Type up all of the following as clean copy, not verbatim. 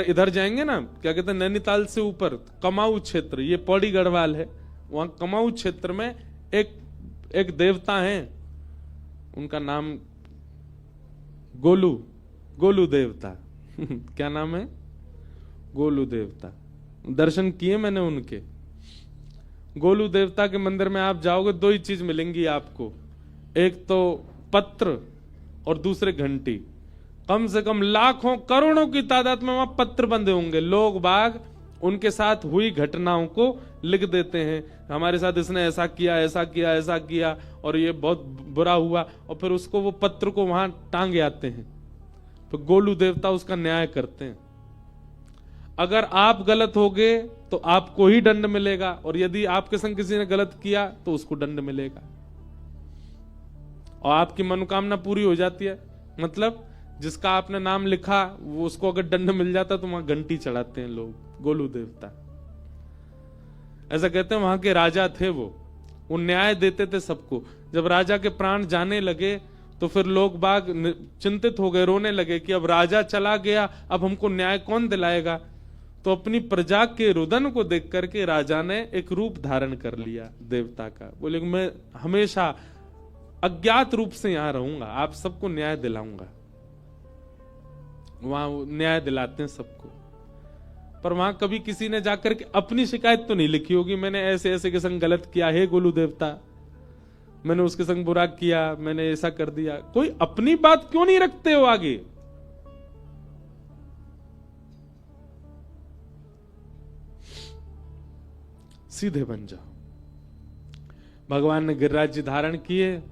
इधर जाएंगे ना, क्या कहते हैं, नैनीताल से ऊपर कमाऊ क्षेत्र, ये पौड़ी गढ़वाल है, वहां कमाऊ क्षेत्र में एक देवता हैं, उनका नाम गोलू देवता क्या नाम है? गोलू देवता। दर्शन किए मैंने उनके। गोलू देवता के मंदिर में आप जाओगे, दो ही चीज मिलेंगी आपको, एक तो पत्र और दूसरे घंटी। कम से कम लाखों करोड़ों की तादाद में वहां पत्र बंधे होंगे। लोग बाग उनके साथ हुई घटनाओं को लिख देते हैं, हमारे साथ इसने ऐसा किया, ऐसा किया, ऐसा किया, और ये बहुत बुरा हुआ, और फिर उसको वो पत्र को वहां टांगे आते हैं। तो गोलू देवता उसका न्याय करते हैं। अगर आप गलत होगे तो आपको ही दंड मिलेगा, और यदि आपके संग किसी ने गलत किया तो उसको दंड मिलेगा, और आपकी मनोकामना पूरी हो जाती है। मतलब जिसका आपने नाम लिखा वो, उसको अगर दंड मिल जाता तो वहां घंटी चढ़ाते हैं लोग, गोलू देवता। ऐसा कहते हैं वहां के राजा थे वो न्याय देते थे सबको। जब राजा के प्राण जाने लगे तो फिर लोग बाग चिंतित हो गए, रोने लगे कि अब राजा चला गया, अब हमको न्याय कौन दिलाएगा। तो अपनी प्रजा के रुदन को देख करके राजा ने एक रूप धारण कर लिया देवता का। बोले मैं हमेशा अज्ञात रूप से यहां रहूंगा, आप सबको न्याय दिलाऊंगा। वहां न्याय दिलाते हैं सबको, पर वहां कभी किसी ने जाकर के अपनी शिकायत तो नहीं लिखी होगी, मैंने ऐसे ऐसे के संग गलत किया है गोलू देवता, मैंने उसके संग बुरा किया, मैंने ऐसा कर दिया। कोई अपनी बात क्यों नहीं रखते हो आगे? सीधे बन जाओ। भगवान ने गिरिराज जी धारण किए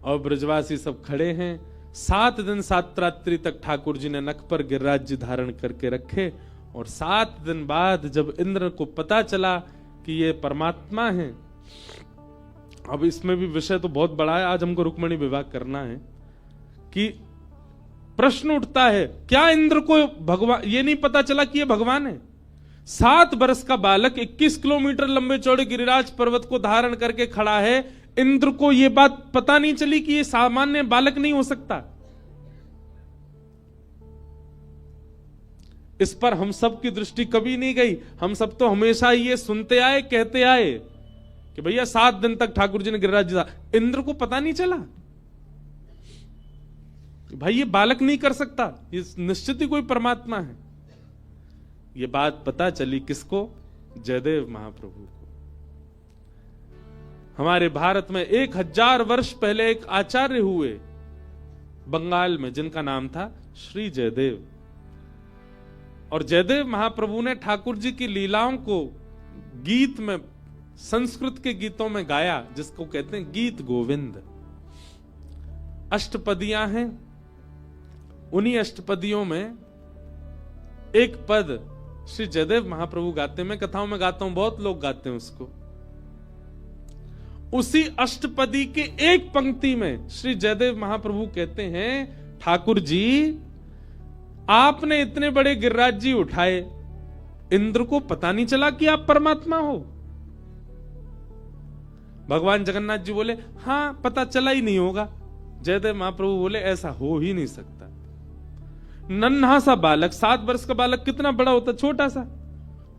और ब्रजवासी सब खड़े हैं। 7 दिन 7 रात्रि तक ठाकुर जी ने नख पर गिरिराज जी धारण करके रखे, और 7 दिन बाद जब इंद्र को पता चला कि ये परमात्मा है, अब इसमें भी विषय तो बहुत बड़ा है, आज हमको रुक्मिणी विवाह करना है, कि प्रश्न उठता है क्या इंद्र को भगवान ये नहीं पता चला कि ये भगवान है? 7 वर्ष का बालक 21 किलोमीटर लंबे चौड़े गिरिराज पर्वत को धारण करके खड़ा है, इंद्र को यह बात पता नहीं चली कि यह सामान्य बालक नहीं हो सकता। इस पर हम सब की दृष्टि कभी नहीं गई। हम सब तो हमेशा ये सुनते आए, कहते आए कि भैया 7 दिन तक ठाकुर जी ने गिरिराज जी, इंद्र को पता नहीं चला भाई ये बालक नहीं कर सकता, ये निश्चित ही कोई परमात्मा है। ये बात पता चली किसको? जयदेव महाप्रभु को। हमारे भारत में 1000 वर्ष पहले एक आचार्य हुए बंगाल में, जिनका नाम था श्री जयदेव, और जयदेव महाप्रभु ने ठाकुर जी की लीलाओं को गीत में, संस्कृत के गीतों में गाया, जिसको कहते हैं गीत गोविंद। अष्टपदियां हैं, उन्हीं अष्टपदियों में एक पद श्री जयदेव महाप्रभु गाते। मैं कथाओं में गाता हूं, बहुत लोग गाते हैं उसको। उसी अष्टपदी के एक पंक्ति में श्री जयदेव महाप्रभु कहते हैं, ठाकुर जी आपने इतने बड़े गिरिराज जी उठाए, इंद्र को पता नहीं चला कि आप परमात्मा हो? भगवान जगन्नाथ जी बोले हां पता चला ही नहीं होगा। जयदेव महाप्रभु बोले ऐसा हो ही नहीं सकता। नन्हा सा बालक, 7 वर्ष का बालक कितना बड़ा होता? छोटा सा,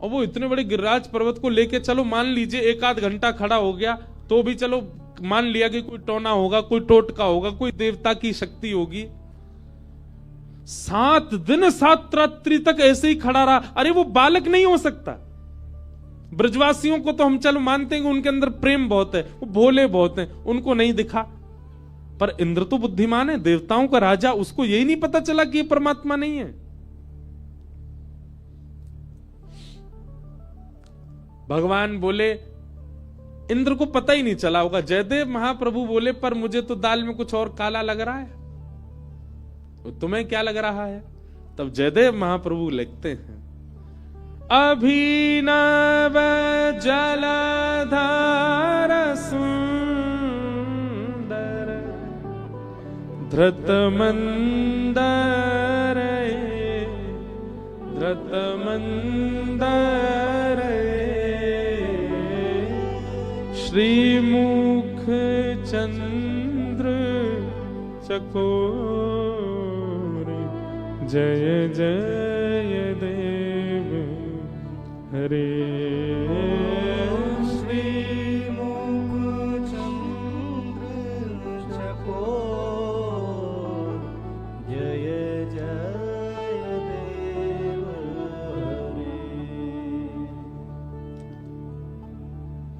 और वो इतने बड़े गिरिराज पर्वत को लेके, चलो मान लीजिए 1 आध घंटा खड़ा हो गया तो भी चलो मान लिया कि कोई टोना होगा, कोई टोटका होगा, कोई देवता की शक्ति होगी। 7 दिन 7 रात्रि तक ऐसे ही खड़ा रहा। अरे वो बालक नहीं हो सकता। ब्रजवासियों को तो हम चलो मानते हैं कि उनके अंदर प्रेम बहुत है, वो भोले बहुत हैं, उनको नहीं दिखा, पर इंद्र तो बुद्धिमान है, देवताओं का राजा, उसको यही नहीं पता चला कि ये परमात्मा नहीं है। भगवान बोले इंद्र को पता ही नहीं चला होगा। जयदेव महाप्रभु बोले पर मुझे तो दाल में कुछ और काला लग रहा है, तो तुम्हें क्या लग रहा है? तब जयदेव महाप्रभु लिखते हैं, अभिनव जलधार सुंदर धृत मंदर श्रीमुख चंद्र चकोर जय जय देव।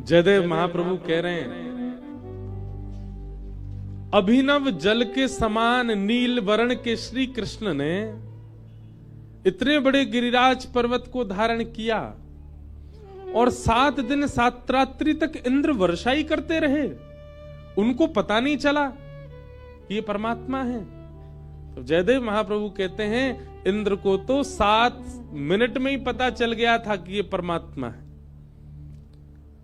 जयदेव महाप्रभु कह रहे हैं, अभिनव जल के समान नील वर्ण के श्री कृष्ण ने इतने बड़े गिरिराज पर्वत को धारण किया और 7 दिन 7 रात्रि तक इंद्र वर्षा ही करते रहे, उनको पता नहीं चला कि ये परमात्मा है। तो जयदेव महाप्रभु कहते हैं, इंद्र को तो 7 मिनट में ही पता चल गया था कि ये परमात्मा है।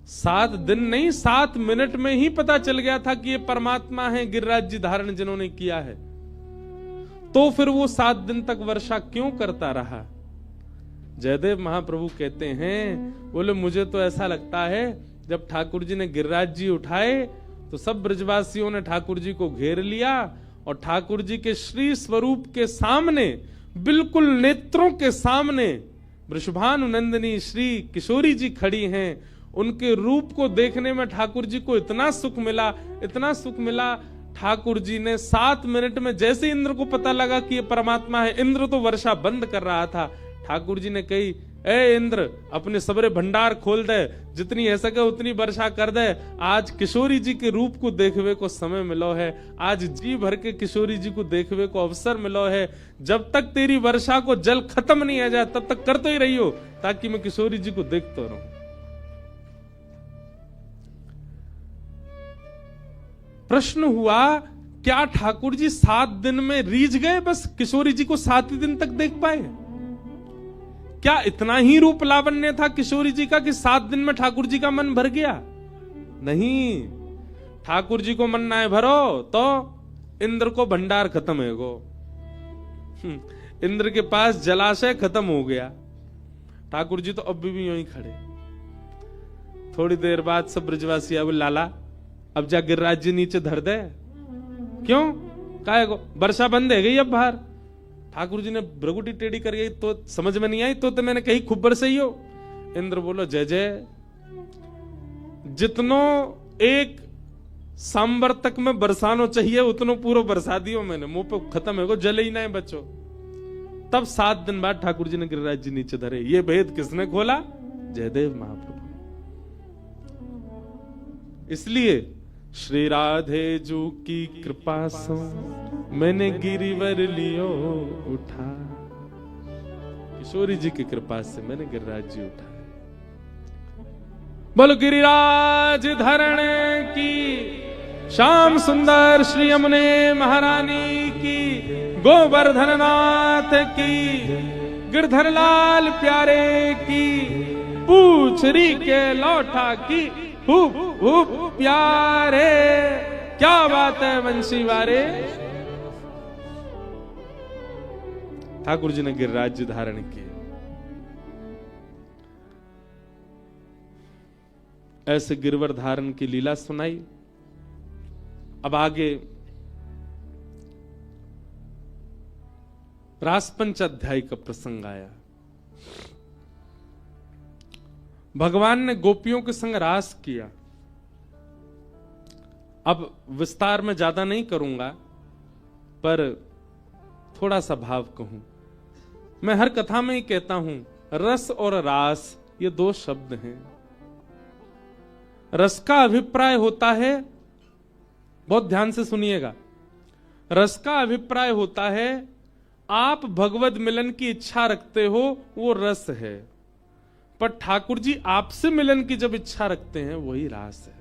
7 दिन नहीं, 7 मिनट में ही पता चल गया था कि ये परमात्मा है, गिरिराज जी धारण जिन्होंने किया है। तो फिर वो 7 दिन तक वर्षा क्यों करता रहा? जयदेव महाप्रभु कहते हैं, बोले मुझे तो ऐसा लगता है जब ठाकुर जी ने गिरिराज जी उठाए तो सब ब्रजवासियों ने ठाकुर जी को घेर लिया और ठाकुर जी के श्री स्वरूप के सामने, बिल्कुल नेत्रों के सामने वृषभानु नंदिनी श्री किशोरी जी खड़ी हैं। उनके रूप को देखने में ठाकुर जी को इतना सुख मिला, इतना सुख मिला। ठाकुर जी ने 7 मिनट में जैसे इंद्र को पता लगा कि ये परमात्मा है, इंद्र तो वर्षा बंद कर रहा था, ठाकुर जी ने कही, ए इंद्र अपने सबरे भंडार खोल दे, जितनी है सके उतनी वर्षा कर दे। आज किशोरी जी के रूप को देखवे को समय मिलो है, आज जी भर के किशोरी जी को देखवे को अवसर मिलो है। जब तक तेरी वर्षा को जल खत्म नहीं आ जाए तब तक कर तो ही रही हो, ताकि मैं किशोरी जी को देखता रहूं। प्रश्न हुआ, क्या ठाकुर जी 7 दिन में रीझ गए, बस किशोरी जी को 7 दिन तक देख पाए? क्या इतना ही रूप लावण्य था किशोरी जी का कि 7 दिन में ठाकुर जी का मन भर गया? नहीं, ठाकुर जी को मन ना है भरो तो इंद्र को भंडार खत्म है गो। इंद्र के पास जलाशय खत्म हो गया, ठाकुर जी तो अब भी यूं ही खड़े। थोड़ी देर बाद सब ब्रजवासी आए, लाला अब जा गिरिराज जी नीचे धर दे। क्यों? काहे को? वर्षा बंद है गई अब बाहर। ठाकुर जी ने भ्रगुटी टेढ़ी कर गई तो समझ में नहीं आई, तो मैंने कही खूब बरसई हो। इंद्र बोलो, जय जय, जितनो एक सांबर तक में बरसानो चाहिए उतनो पूरा बरसा दियो मैंने, मुंह पे खत्म है, जले ही ना है बच्चों। तब 7 दिन बाद ठाकुर जी ने गिरिराज जी नीचे धरे। ये भेद किसने खोला? जयदेव महाप्रभु। इसलिए श्री राधे जू की कृपा से मैंने गिरिवर लियो उठा, किशोरी जी की कृपा से मैंने गिरिराज जी उठा। बोलो गिरिराज धरण की, श्याम सुंदर श्री यमुने महारानी की, गोवर्धन नाथ की, गिरधर लाल प्यारे की, पूछरी के लौठा की, हुप हुप प्यारे। क्या बात है वंशी वारे। ठाकुर जी ने गिरिराज जी धारण किए। ऐसे गिरवर धारण की लीला सुनाई। अब आगे रासपंच अध्याय का प्रसंग आया। भगवान ने गोपियों के संग रास किया। अब विस्तार में ज्यादा नहीं करूंगा, पर थोड़ा सा भाव कहूं। मैं हर कथा में ही कहता हूं, रस और रास ये 2 शब्द हैं। रस का अभिप्राय होता है, बहुत ध्यान से सुनिएगा, रस का अभिप्राय होता है आप भगवत मिलन की इच्छा रखते हो, वो रस है। पर ठाकुर जी आपसे मिलन की जब इच्छा रखते हैं, वही रास है।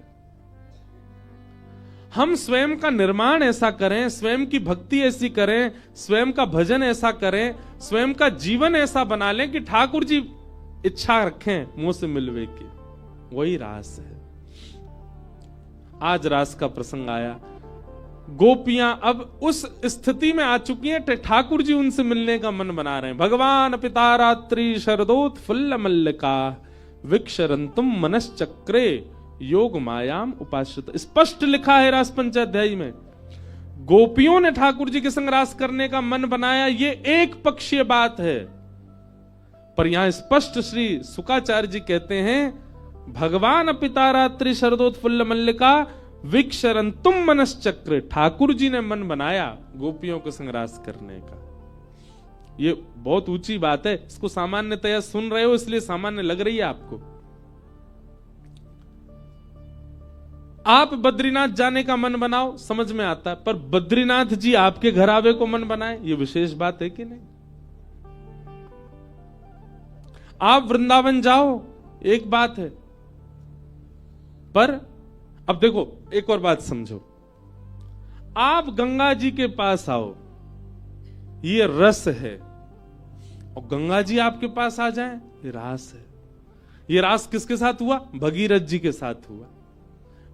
हम स्वयं का निर्माण ऐसा करें, स्वयं की भक्ति ऐसी करें, स्वयं का भजन ऐसा करें, स्वयं का जीवन ऐसा बना लें कि ठाकुर जी इच्छा रखें मुंह से मिलवे की, वही रास है। आज रास का प्रसंग आया। गोपियां अब उस स्थिति में आ चुकी हैं, ठाकुर जी उनसे मिलने का मन बना रहे हैं। भगवान पिता रात्रि शरदोत्फुल्ल मल्लिका विक्षरंतुम मनश्चक्रे योग मायाम उपाश्रित। स्पष्ट लिखा है रासपंच अध्याय में, गोपियों ने ठाकुर जी के संग रास करने का मन बनाया, ये एक पक्षीय बात है। पर यहां स्पष्ट श्री शुकाचार्य जी कहते हैं, भगवान पिता रात्रि शरदोत्फुल्ल मल्लिका विक्षरंतुम मनश्चक्र, ठाकुर जी ने मन बनाया गोपियों के संग रास करने का। ये बहुत ऊंची बात है। इसको सामान्यतया सुन रहे हो इसलिए सामान्य लग रही है आपको। आप बद्रीनाथ जाने का मन बनाओ, समझ में आता है, पर बद्रीनाथ जी आपके घर आवे को मन बनाए, ये विशेष बात है कि नहीं? आप वृंदावन जाओ, एक बात है, पर अब देखो एक और बात समझो, आप गंगा जी के पास आओ, ये रस है, और गंगा जी आपके पास आ जाए, ये रास है। ये रास किसके साथ हुआ? भगीरथ जी के साथ हुआ।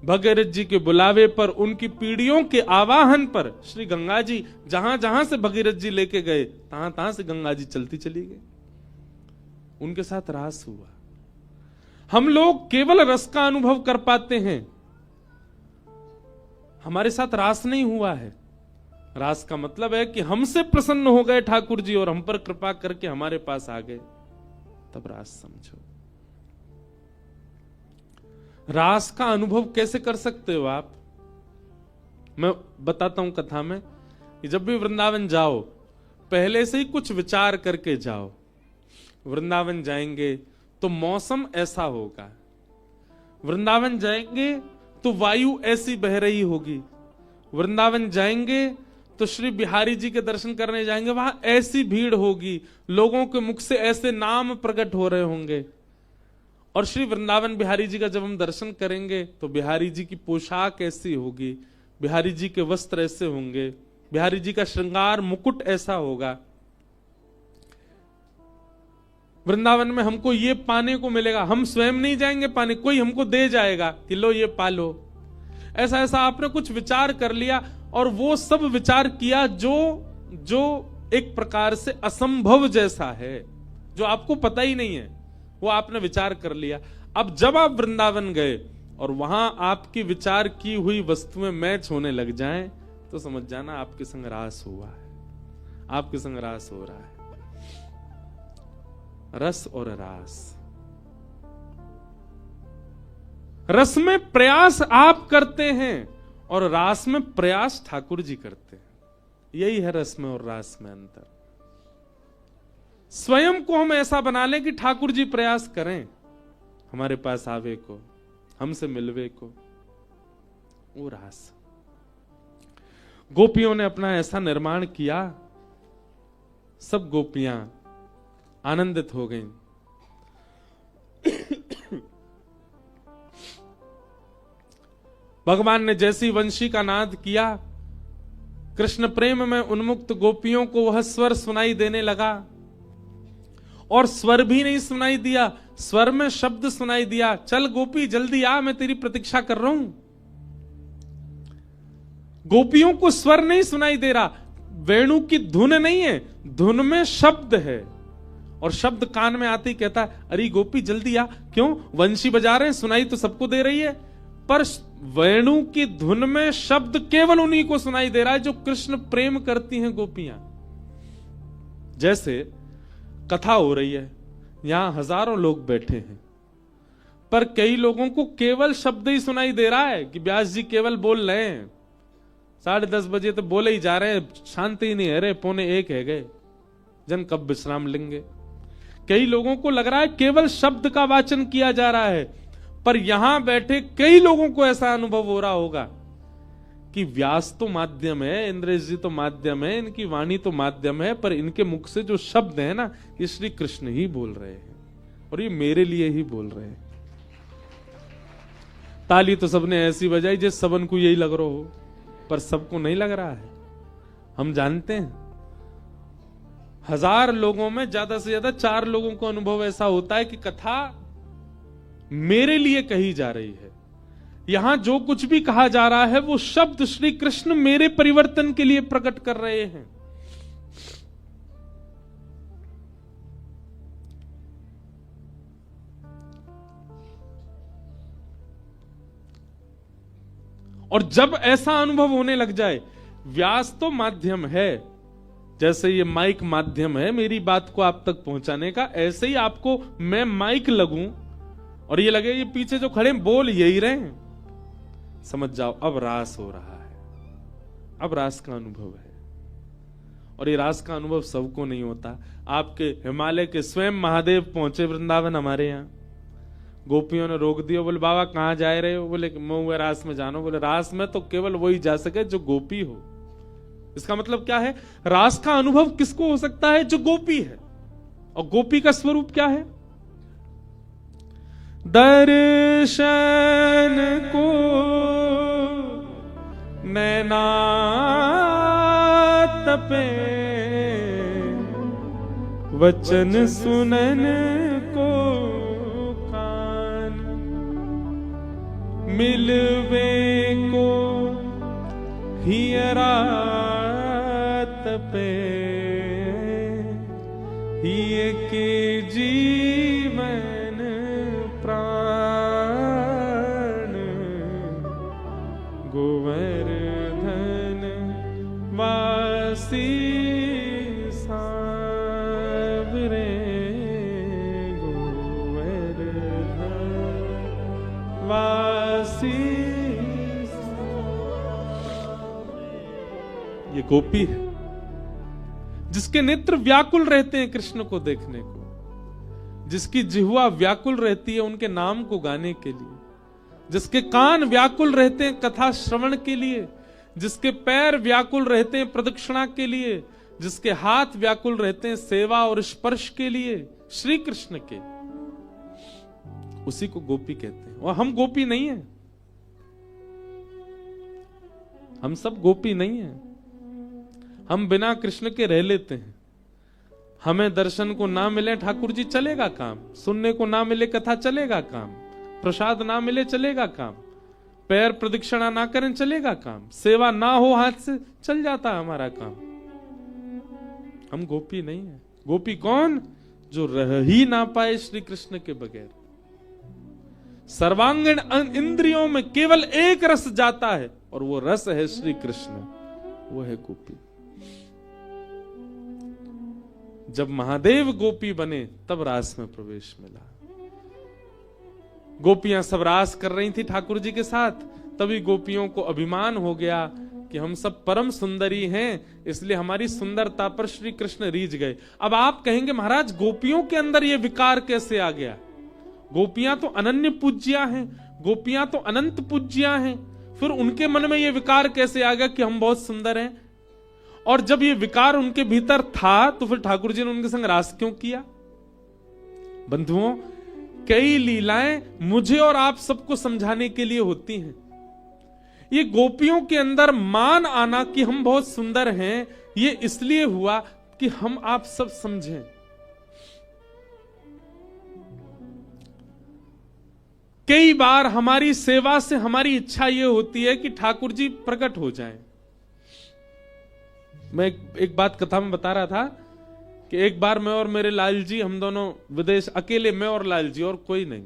भगीरथ जी के बुलावे पर, उनकी पीढ़ियों के आवाहन पर श्री गंगा जी जहां जहां से भगीरथ जी लेके गए, तहां तहां से गंगा जी चलती चली गई, उनके साथ रास हुआ। हम लोग केवल रस का अनुभव कर पाते हैं, हमारे साथ रास नहीं हुआ है। रास का मतलब है कि हमसे प्रसन्न हो गए ठाकुर जी और हम पर कृपा करके हमारे पास आ गए, तब रास समझो। रास का अनुभव कैसे कर सकते हो आप? मैं बताता हूं कथा में कि जब भी वृंदावन जाओ, पहले से ही कुछ विचार करके जाओ। वृंदावन जाएंगे तो मौसम ऐसा होगा, वृंदावन जाएंगे तो वायु ऐसी बह रही होगी, वृंदावन जाएंगे तो श्री बिहारी जी के दर्शन करने जाएंगे, वहां ऐसी भीड़ होगी, लोगों के मुख से ऐसे नाम प्रकट हो रहे होंगे। और श्री वृंदावन बिहारी जी का जब हम दर्शन करेंगे तो बिहारी जी की पोशाक ऐसी होगी, बिहारी जी के वस्त्र ऐसे होंगे, बिहारी जी का श्रृंगार मुकुट ऐसा होगा। वृंदावन में हमको ये पाने को मिलेगा, हम स्वयं नहीं जाएंगे पाने, कोई हमको दे जाएगा कि लो ये पालो। ऐसा ऐसा आपने कुछ विचार कर लिया, और वो सब विचार किया जो एक प्रकार से असंभव जैसा है, जो आपको पता ही नहीं है, वो आपने विचार कर लिया। अब जब आप वृंदावन गए और वहां आपकी विचार की हुई वस्तुएं मैच होने लग जाएं, तो समझ जाना आपके संग रास हुआ है, आपके संग रास हो रहा है। रस और रास, रस में प्रयास आप करते हैं और रास में प्रयास ठाकुर जी करते हैं। यही है रस में और रास में अंतर। स्वयं को हम ऐसा बना लें कि ठाकुर जी प्रयास करें हमारे पास आवे को, हमसे मिलवे को, वो रास। गोपियों ने अपना ऐसा निर्माण किया, सब गोपियां आनंदित हो गईं। भगवान ने जैसी वंशी का नाद किया, कृष्ण प्रेम में उन्मुक्त गोपियों को वह स्वर सुनाई देने लगा। और स्वर भी नहीं सुनाई दिया, स्वर में शब्द सुनाई दिया, चल गोपी जल्दी आ, मैं तेरी प्रतीक्षा कर रहा हूं। गोपियों को स्वर नहीं सुनाई दे रहा, वेणु की धुन नहीं है, धुन में शब्द है, और शब्द कान में आते ही कहता है अरे गोपी जल्दी आ। क्यों? वंशी बजा रहे हैं, सुनाई तो सबको दे रही है, पर वेणु की धुन में शब्द केवल उन्हीं को सुनाई दे रहा है जो कृष्ण प्रेम करती हैं गोपियां। जैसे कथा हो रही है, यहां हजारों लोग बैठे हैं, पर कई लोगों को केवल शब्द ही सुनाई दे रहा है कि व्यास जी केवल बोल रहे हैं, 10:30 बजे तो बोले ही जा रहे हैं, शांति ही नहीं है रे, 12:45 है गए, जन कब विश्राम लेंगे। कई लोगों को लग रहा है केवल शब्द का वाचन किया जा रहा है, पर यहां बैठे कई लोगों को ऐसा अनुभव हो रहा होगा कि व्यास तो माध्यम है, इंद्रेश जी तो माध्यम है, इनकी वाणी तो माध्यम है, पर इनके मुख से जो शब्द है ना, ये श्री कृष्ण ही बोल रहे हैं, और ये मेरे लिए ही बोल रहे हैं। ताली तो सबने ऐसी बजाई जैसे सबन को यही लग रहा हो, पर सबको नहीं लग रहा है। हम जानते हैं 1000 लोगों में ज्यादा से ज्यादा 4 लोगों को अनुभव ऐसा होता है कि कथा मेरे लिए कही जा रही है। यहां जो कुछ भी कहा जा रहा है वो शब्द श्री कृष्ण मेरे परिवर्तन के लिए प्रकट कर रहे हैं। और जब ऐसा अनुभव होने लग जाए, व्यास तो माध्यम है, जैसे ये माइक माध्यम है मेरी बात को आप तक पहुंचाने का, ऐसे ही आपको मैं माइक लगूं और ये लगे ये पीछे जो खड़े बोल यही रहे हैं, समझ जाओ अब रास हो रहा है, अब रास का अनुभव है। और ये रास का अनुभव सबको नहीं होता। आपके हिमालय के स्वयं महादेव पहुंचे वृंदावन हमारे यहां, गोपियों ने रोक दिया, बोले बाबा कहाँ जा रहे हो? बोले मैं हुए रास में जानो। बोले रास में तो केवल वही जा सके जो गोपी हो। इसका मतलब क्या है? रास का अनुभव किसको हो सकता है? जो गोपी है। और गोपी का स्वरूप क्या है? दर्शन को नैना तपे, वचन सुनन को कान, मिलवे को हियरा तपे, हिय के जीवन प्राण, गोवर्धन वासी सावरे, गोवर्धन वासी। ये गोपी है जिसके नेत्र व्याकुल रहते हैं कृष्ण को देखने को, जिसकी जिह्वा व्याकुल रहती है उनके नाम को गाने के लिए, जिसके कान व्याकुल रहते हैं कथा श्रवण के लिए, जिसके पैर व्याकुल रहते हैं प्रदक्षिणा के लिए, जिसके हाथ व्याकुल रहते हैं सेवा और स्पर्श के लिए श्री कृष्ण के, उसी को गोपी कहते हैं। और हम गोपी नहीं है, हम सब गोपी नहीं है। हम बिना कृष्ण के रह लेते हैं। हमें दर्शन को ना मिले ठाकुर जी चलेगा काम, सुनने को ना मिले कथा चलेगा काम, प्रसाद ना मिले चलेगा काम, पैर प्रदक्षिणा ना करें चलेगा काम, सेवा ना हो हाथ से चल जाता है हमारा काम। हम गोपी नहीं है। गोपी कौन? जो रह ही ना पाए श्री कृष्ण के बगैर। सर्वांगीण इंद्रियों में केवल एक रस जाता है और वो रस है श्री कृष्ण, वो है गोपी। जब महादेव गोपी बने तब रास में प्रवेश मिला। गोपियां सब रास कर रही थी ठाकुर जी के साथ, तभी गोपियों को अभिमान हो गया कि हम सब परम सुंदरी हैं, इसलिए हमारी सुंदरता पर श्री कृष्ण रीझ गए। अब आप कहेंगे महाराज गोपियों के अंदर यह विकार कैसे आ गया? गोपियां तो अनन्य पूज्या हैं, गोपियां तो अनंत पूज्या हैं, फिर उनके मन में यह विकार कैसे आ गया कि हम बहुत सुंदर हैं? और जब ये विकार उनके भीतर था तो फिर ठाकुर जी ने उनके संग रास क्यों किया? बंधुओं, कई लीलाएं मुझे और आप सबको समझाने के लिए होती हैं। ये गोपियों के अंदर मान आना कि हम बहुत सुंदर हैं, ये इसलिए हुआ कि हम आप सब समझें। कई बार हमारी सेवा से हमारी इच्छा यह होती है कि ठाकुर जी प्रकट हो जाएं। मैं एक बात कथा में बता रहा था कि एक बार मैं और मेरे लाल जी, हम दोनों विदेश, अकेले मैं और लाल जी और कोई नहीं।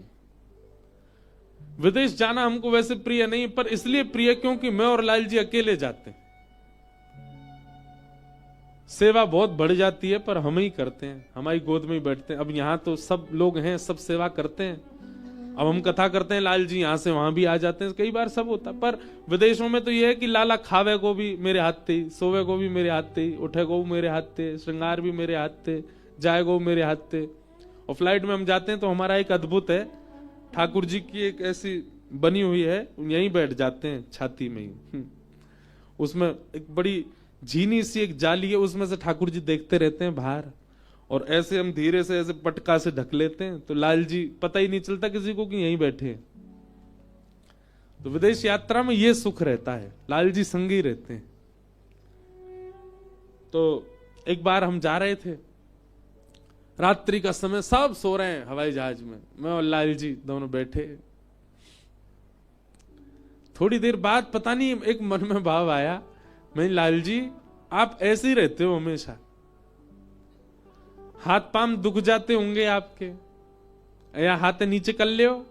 विदेश जाना हमको वैसे प्रिय नहीं, पर इसलिए प्रिय क्योंकि मैं और लाल जी अकेले जाते हैं। सेवा बहुत बढ़ जाती है पर हम ही करते हैं, हमारी गोद में ही बैठते हैं। अब यहां तो सब लोग हैं, सब सेवा करते हैं। अब हम कथा करते हैं, लाल जी यहां से वहां भी आ जाते हैं, कई बार सब होता है। पर विदेशों में तो यह है कि लाला खावे को भी मेरे हाथ थे, सोवे को भी मेरे हाथ थे, उठे को भी मेरे हाथ थे, श्रृंगार भी मेरे हाथ थे, जाए को मेरे हाथ थे। और फ्लाइट में हम जाते हैं तो हमारा एक अद्भुत है, ठाकुर जी की एक ऐसी बनी हुई है, यहीं बैठ जाते हैं छाती में ही। उसमें एक बड़ी झीनी सी एक जाली है, उसमें से ठाकुर जी देखते रहते हैं बाहर, और ऐसे हम धीरे से ऐसे पटका से ढक लेते हैं, तो लाल जी पता ही नहीं चलता किसी को कि यहीं बैठे हैं। तो विदेश यात्रा में ये सुख रहता है, लाल जी संग ही रहते हैं। तो एक बार हम जा रहे थे, रात्रि का समय, सब सो रहे हैं हवाई जहाज में, मैं और लाल जी दोनों बैठे। थोड़ी देर बाद पता नहीं एक मन में भाव आया, मैं लाल जी आप ऐसे ही रहते हो हमेशा, हाथ पांव दुख जाते होंगे आपके, या हाथ नीचे कर ले हो,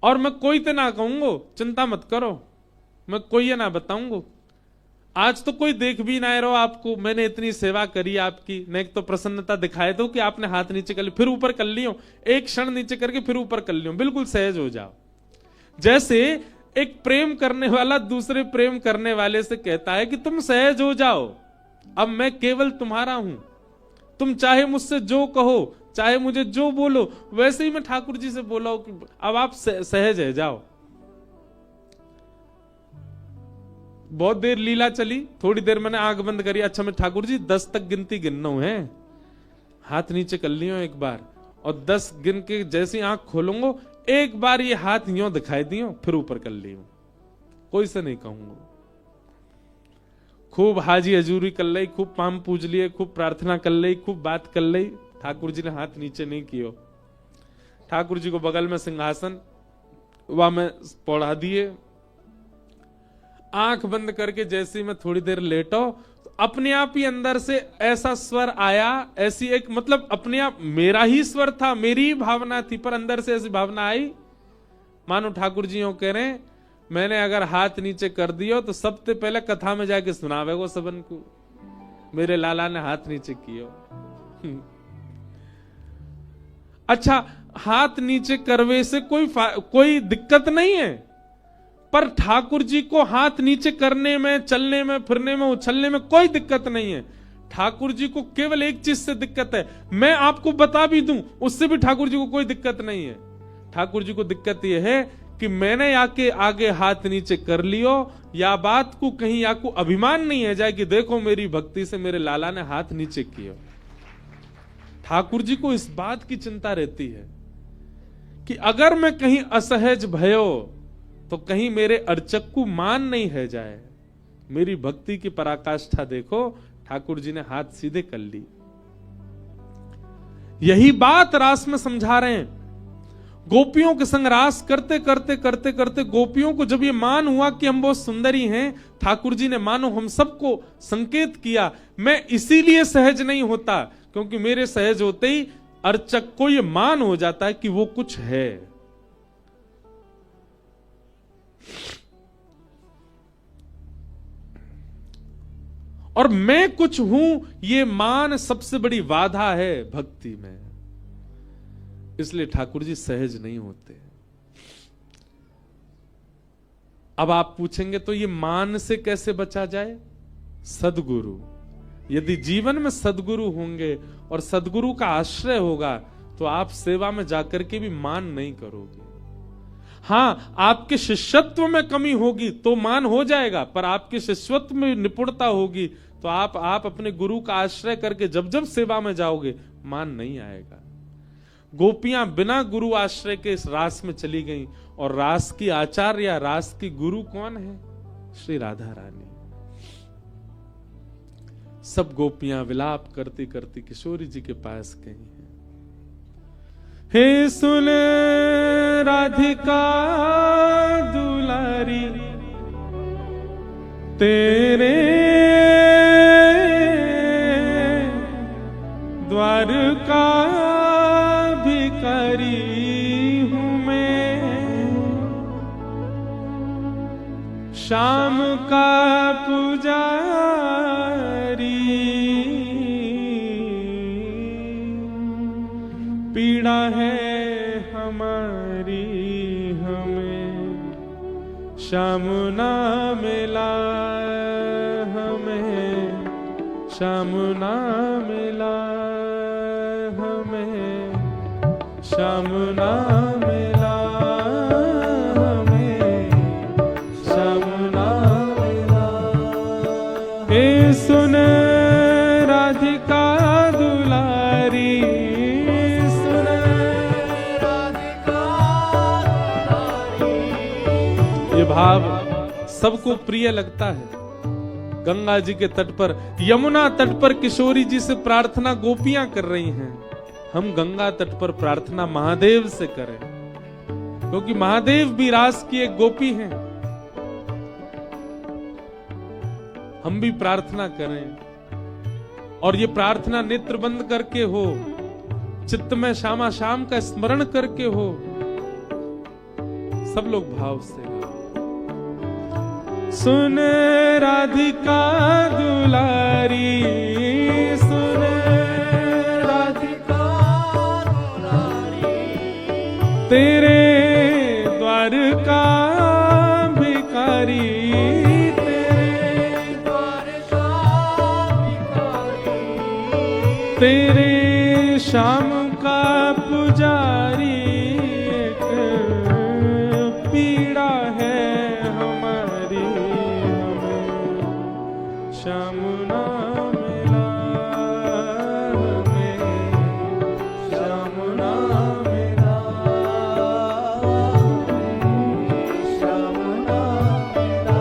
और मैं कोई तो ना कहूंगा, चिंता मत करो, मैं कोई ना बताऊंगा। आज तो कोई देख भी ना रहो आपको, मैंने इतनी सेवा करी आपकी, न एक तो प्रसन्नता दिखाए दो कि आपने हाथ नीचे कर लिया, फिर ऊपर कर लियो, एक क्षण नीचे करके फिर ऊपर कर लियो, बिल्कुल सहज हो जाओ। जैसे एक प्रेम करने वाला दूसरे प्रेम करने वाले से कहता है कि तुम सहज हो जाओ, अब मैं केवल तुम्हारा हूं, तुम चाहे मुझसे जो कहो, चाहे मुझे जो बोलो, वैसे ही मैं ठाकुर जी से बोला हूं कि अब आप सहज है, जाओ। बहुत देर लीला चली, थोड़ी देर मैंने आंख बंद करी, अच्छा मैं ठाकुर जी 10 तक गिनती गिनना है, हाथ नीचे कर लियो एक बार, और 10 गिन के जैसी आंख खोलूंगा एक बार ये हाथ यूं दिखाई दियो, फिर ऊपर कर लियो, कोई से नहीं कहूंगा। खूब हाजी हजूरी कर ली, खूब पाम पूज लिए, खूब प्रार्थना कर ली, खूब बात कर ली, ठाकुर जी ने हाथ नीचे नहीं कियो। ठाकुर जी को बगल में सिंहासन वह में पौड़ा दिए, आंख बंद करके जैसे मैं थोड़ी देर लेटो, तो अपने आप ही अंदर से ऐसा स्वर आया, ऐसी एक मतलब अपने आप मेरा ही स्वर था, मेरी ही भावना थी, पर अंदर से ऐसी भावना आई मानो ठाकुर जी यूं कह रहे हैं, मैंने अगर हाथ नीचे कर दियो तो सबसे पहले कथा में जाके सुनावेगो सबन को, मेरे लाला ने हाथ नीचे कियो। अच्छा, हाथ नीचे करवे से कोई दिक्कत नहीं है, पर ठाकुर जी को हाथ नीचे करने में, चलने में, फिरने में, उछलने में कोई दिक्कत नहीं है। ठाकुर जी को केवल एक चीज से दिक्कत है, मैं आपको बता भी दूं उससे भी ठाकुर जी को कोई दिक्कत नहीं है। ठाकुर जी को दिक्कत यह है कि मैंने आगे हाथ नीचे कर लियो, या बात को कहीं आपको अभिमान नहीं है जाए कि देखो मेरी भक्ति से मेरे लाला ने हाथ नीचे किया। ठाकुर जी को इस बात की चिंता रहती है कि अगर मैं कहीं असहज भयो तो कहीं मेरे अर्चक को मान नहीं है जाए। मेरी भक्ति की पराकाष्ठा देखो, ठाकुर जी ने हाथ सीधे कर ली। यही बात रास में समझा रहे हैं। गोपियों के संग रास करते करते करते करते गोपियों को जब ये मान हुआ कि हम बहुत सुंदरी हैं, ठाकुर जी ने मानो हम सबको संकेत किया, मैं इसीलिए सहज नहीं होता क्योंकि मेरे सहज होते ही अर्चक को ये मान हो जाता है कि वो कुछ है। और मैं कुछ हूं, ये मान सबसे बड़ी बाधा है भक्ति में, इसलिए ठाकुर जी सहज नहीं होते। अब आप पूछेंगे तो ये मान से कैसे बचा जाए? सदगुरु, यदि जीवन में सदगुरु होंगे और सदगुरु का आश्रय होगा तो आप सेवा में जाकर के भी मान नहीं करोगे। हां, आपके शिष्यत्व में कमी होगी तो मान हो जाएगा, पर आपके शिष्यत्व में निपुणता होगी तो आप अपने गुरु का आश्रय करके जब जब सेवा में जाओगे मान नहीं आएगा। गोपियां बिना गुरु आश्रय के इस रास में चली गईं, और रास की आचार्य या रास की गुरु कौन है? श्री राधा रानी। सब गोपियां विलाप करती करती किशोरी जी के पास गई हैं। हे सुन राधिका दुलारी, तेरे द्वार का भिखारी हूं मैं, शाम का पुजारी, पीड़ा है हमारी हमें श्याम ना मिला, हमें श्याम ना मिला, हमें श्याम ना मिला, हमें श्याम ना मिला। हे सुन राधिका दुलारी, सुन राधिका दुलारी। ये भाव सबको प्रिय लगता है। गंगा जी के तट पर, यमुना तट पर किशोरी जी से प्रार्थना गोपियां कर रही हैं। हम गंगा तट पर प्रार्थना महादेव से करें, क्योंकि महादेव भी रास की एक गोपी हैं। हम भी प्रार्थना करें, और ये प्रार्थना नेत्र बंद करके हो, चित्त में श्यामा श्याम का स्मरण करके हो। सब लोग भाव से सुन राधिका दुलारी, सुन राधिका दुलारी, तेरे द्वार का भिखारी, तेरे द्वार का भिखारी, तेरे शाम का पुजारी एक पीड़ा है हमारी, हमें श्याम ना मिला, हमें श्याम ना मिला, श्याम ना मिला,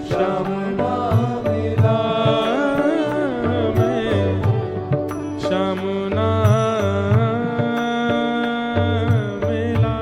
श्याम ना मिला, श्याम ना मिला।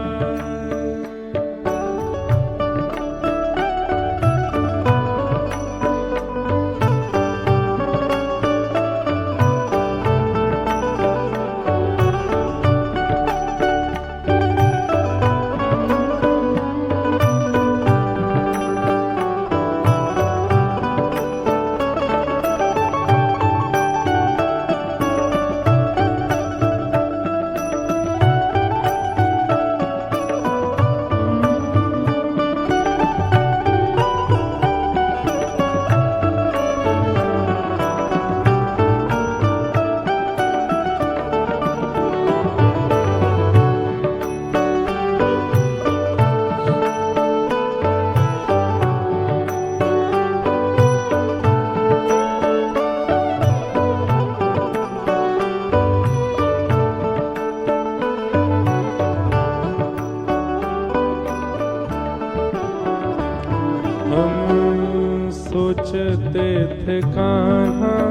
हम सोचते थे कहाँ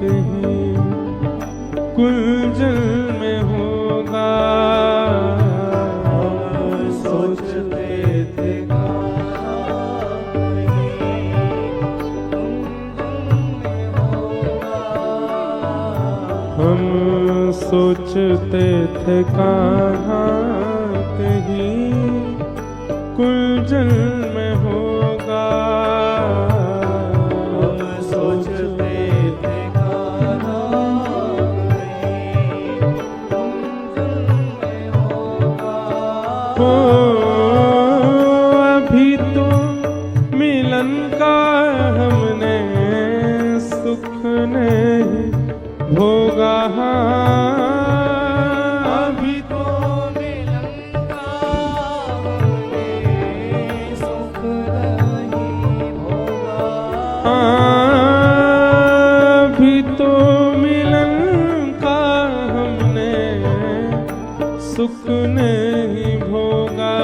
कहीं कुंजल में होगा, हम सोचते थे कहाँ कहीं कुंजल में होगा, हम सोचते थे कहाँ कहीं कुंजल में होगा, हम सोचते थे कहाँ कहीं कुंजल में होगा। हो अभी तो मिलन का हमने सुख नहीं भोगा, अभी तो अभी तो मिलन का हमने सुख नहीं भोगा,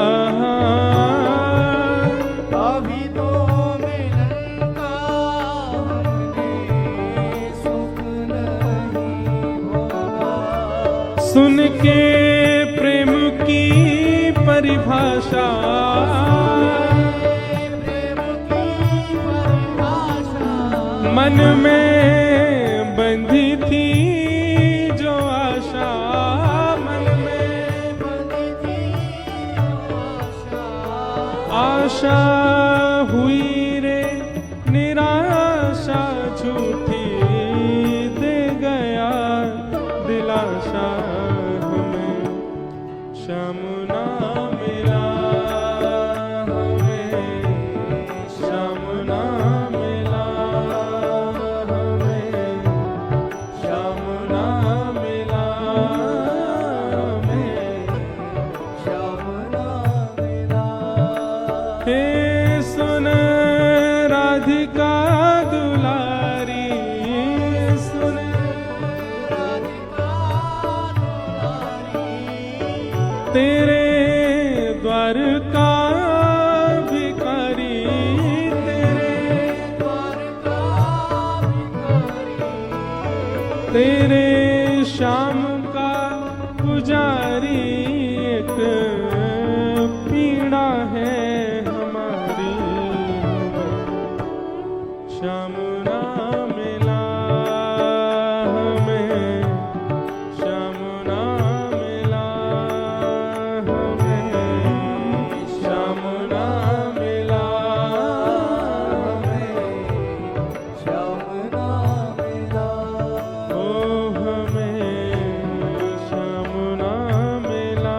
अभी तो मिलन का हमने सुख नहीं भोगा। सुन के प्रेम की परिभाषा, मन में बंधी थी जो आशा, मन में बंधी थी जो आशा हुई रे निराशा, झूठी दे गया दिलासा, हमें श्याम ना मिला, हमें श्याम ना मिला, हे सुन राधिका दुलारी, सुन राधिका दुलारी, तेरे द्वार का भिखारी, तेरे द्वार का भिखारी, तेरे श्याम का पुजारी एक पीड़ा है हमारी, श्याम ना मिला, हमें श्याम ना मिला, हमें श्याम ना मिला, हमें श्याम ना मिला, ओ हमें श्याम ना मिला।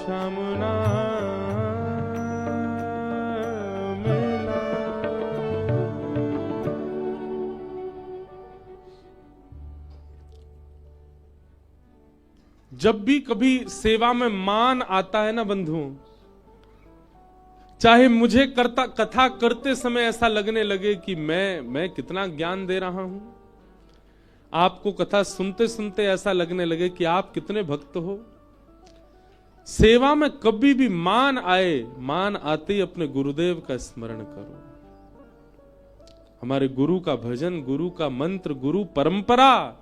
श्याम नाम मिला। जब भी कभी सेवा में मान आता है ना बंधुओं, चाहे मुझे कथा करते समय ऐसा लगने लगे कि मैं कितना ज्ञान दे रहा हूं, आपको कथा सुनते सुनते ऐसा लगने लगे कि आप कितने भक्त हो, सेवा में कभी भी मान आए, मान आते ही अपने गुरुदेव का स्मरण करो। हमारे गुरु का भजन, गुरु का मंत्र, गुरु परंपरा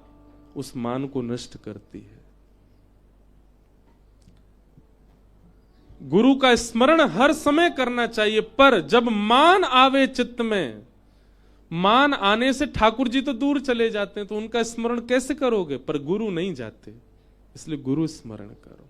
उस मान को नष्ट करती है। गुरु का स्मरण हर समय करना चाहिए, पर जब मान आवे चित्त में, मान आने से ठाकुर जी तो दूर चले जाते हैं, तो उनका स्मरण कैसे करोगे? पर गुरु नहीं जाते, इसलिए गुरु स्मरण करो।